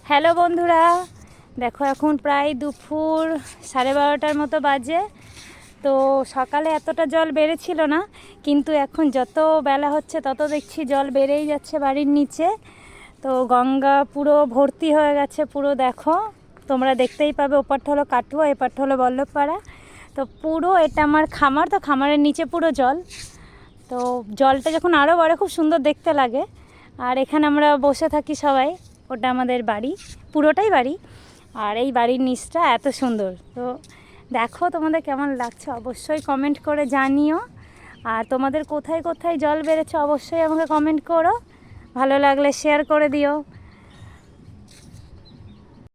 Hello বন্ধুরা, দেখো এখন প্রায় দুপুর 12:30টার মতো বাজে। তো সকালে এতটা জল বেড়েছিল না, কিন্তু এখন যত বেলা হচ্ছে তত দেখছি জল বেড়েই যাচ্ছে বাড়ির নিচে। তো গঙ্গা পুরো ভর্তি হয়ে গেছে, পুরো দেখো তোমরা দেখতেই পাবে। ওপারটা হলো কাটুয়া, এপারটা হলো বল্লভপাড়া। তো পুরো এটা আমার খামার, তো খামারের নিচে পুরো জল। তো জলটা যখন আরও বাড়ে খুব সুন্দর দেখতে লাগে। আর এখানে আমরা বসে থাকি সবাই, ওটা আমাদের বাড়ি, পুরোটাই বাড়ি। আর এই বাড়ির নিচটা এত সুন্দর। তো দেখো তোমাদের কেমন লাগছে অবশ্যই কমেন্ট করে জানিও। আর তোমাদের কোথায় কোথায় জল বেড়েছে অবশ্যই আমাকে কমেন্ট করো, ভালো লাগলে শেয়ার করে দিও।